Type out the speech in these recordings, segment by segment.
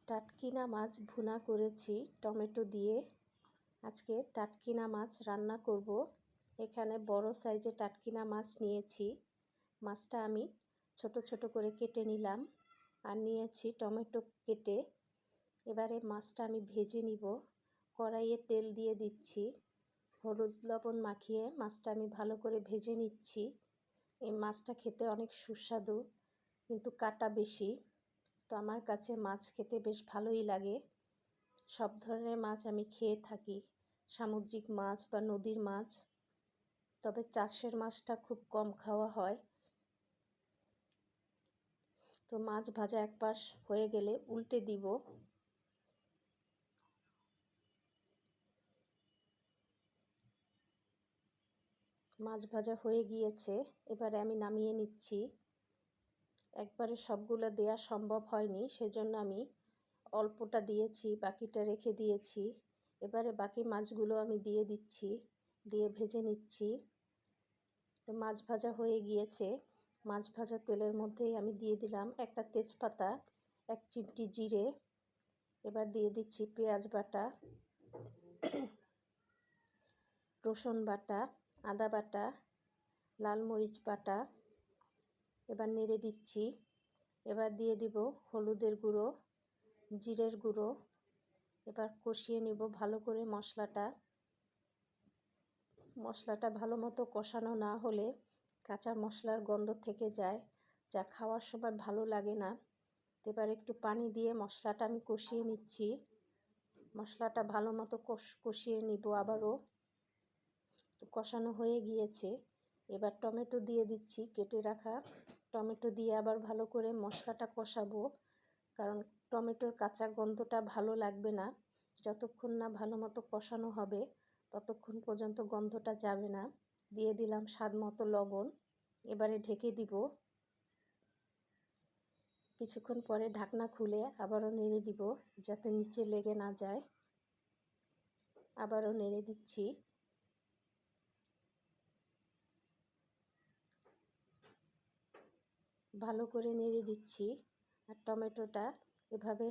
টাটকিনা মাছ ভুনা করেছি টমেটো দিয়ে। আজকে টাটকিনা মাছ রান্না করব। এখানে বড় সাইজে টাটকিনা মাছ নিয়েছি। মাছটা আমি ছোট ছোট করে কেটে নিলাম আর নিয়েছি টমেটো কেটে। এবারে মাছটা আমি ভেজে নিব। কড়াইয়ে তেল দিয়ে দিচ্ছি, হলুদ লবণ মাখিয়ে মাছটা আমি ভালো করে ভেজে নিচ্ছি। এই মাছটা খেতে অনেক সুস্বাদু, কিন্তু কাটা বেশি। তো আমার কাছে মাছ খেতে বেশ ভালোই লাগে। সব ধরনের মাছ আমি খেয়ে থাকি, সামুদ্রিক মাছ বা নদীর মাছ, তবে চাষের মাছটা খুব কম খাওয়া হয়। তো মাছ ভাজা এক পাশ হয়ে গেলে উল্টে দিব। মাছ ভাজা হয়ে গিয়েছে, এবারে আমি নামিয়ে নিচ্ছি। একবারে সবগুলো দেয়া সম্ভব হয়নি, সেজন্য আমি অল্পটা দিয়েছি, বাকিটা রেখে দিয়েছি। এবারে বাকি মাছগুলো আমি দিয়ে দিচ্ছি, দিয়ে ভেজে নিচ্ছি। তো মাছ ভাজা হয়ে গিয়েছে। মাছ ভাজা তেলের মধ্যেই আমি দিয়ে দিলাম একটা তেজপাতা, এক চিমটি জিরে। এবার দিয়ে দিচ্ছি পেঁয়াজ বাটা, রসুন বাটা, আদা বাটা, লাল মরিচ বাটা। এবার নেড়ে দিচ্ছি। এবার দিয়ে দিব হলুদের গুঁড়ো, জিরের গুঁড়ো। এবার কষিয়ে নেব ভালো করে মশলাটা ভালো মতো কষানো না হলে কাঁচা মশলার গন্ধ থেকে যায়, যা খাওয়ার সময় ভালো লাগে না। এবার একটু পানি দিয়ে মশলাটা আমি কষিয়ে নিচ্ছি। মশলাটা ভালো মতো কষিয়ে নিব আবারও। তো কষানো হয়ে গিয়েছে। এবার টমেটো দিয়ে দিচ্ছি, কেটে রাখা টমেটো দিয়ে আবার ভালো করে মশলাটা কষাবো, কারণ টমেটোর কাঁচা গন্ধটা ভালো লাগবে না। যতক্ষণ না ভালো মতো কষানো হবে ততক্ষণ পর্যন্ত গন্ধটা যাবে না। দিয়ে দিলাম স্বাদ মতো লবণ। এবারে ঢেকে দিব। কিছুক্ষণ পরে ঢাকনা খুলে আবারও নেড়ে দিব, যাতে নিচে লেগে না যায়। আবারও নেড়ে দিচ্ছি। ভালো করে নেড়ে দিচ্ছি। আর টমেটোটা এভাবে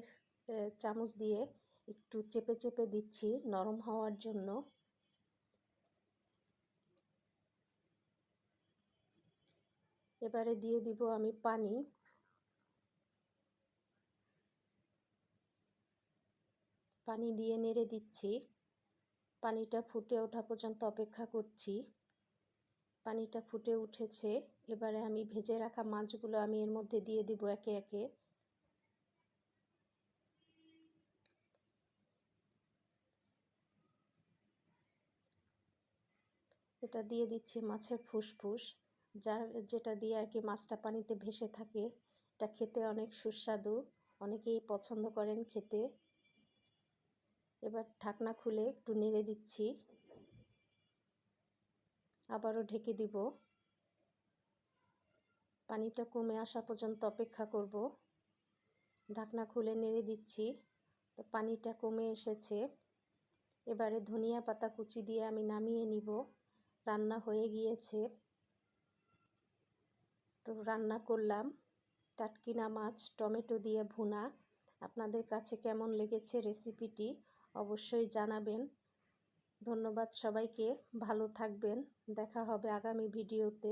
চামচ দিয়ে একটু চেপে চেপে দিচ্ছি নরম হওয়ার জন্য। এবারে দিয়ে দিব আমি পানি। পানি দিয়ে নেড়ে দিচ্ছি। পানিটা ফুটে ওঠা পর্যন্ত অপেক্ষা করছি। পানিটা ফুটে উঠেছে। এবারে আমি ভেজে রাখা মাছগুলো আমি এর মধ্যে দিয়ে দিব একে একে। এটা দিয়ে দিচ্ছি মাছের ফুসফুস, যেটা দিয়ে আর কি মাছটা পানিতে ভেসে থাকে। এটা খেতে অনেক সুস্বাদু, অনেকেই পছন্দ করেন খেতে। এবার ঢাকনা খুলে একটু নেড়ে দিচ্ছি, আবারও ঢেকে দিব। পানিটা কমে আসা পর্যন্ত অপেক্ষা করব। ঢাকনা খুলে নেড়ে দিচ্ছি। তো পানিটা কমে এসেছে। এবারে ধনিয়া পাতা কুচি দিয়ে আমি নামিয়ে নিব। রান্না হয়ে গিয়েছে। তো রান্না করলাম টাটকিনা মাছ টমেটো দিয়ে ভুনা। আপনাদের কাছে কেমন লেগেছে রেসিপিটি অবশ্যই জানাবেন। ধন্যবাদ সবাইকে, ভালো থাকবেন। দেখা হবে আগামী ভিডিওতে।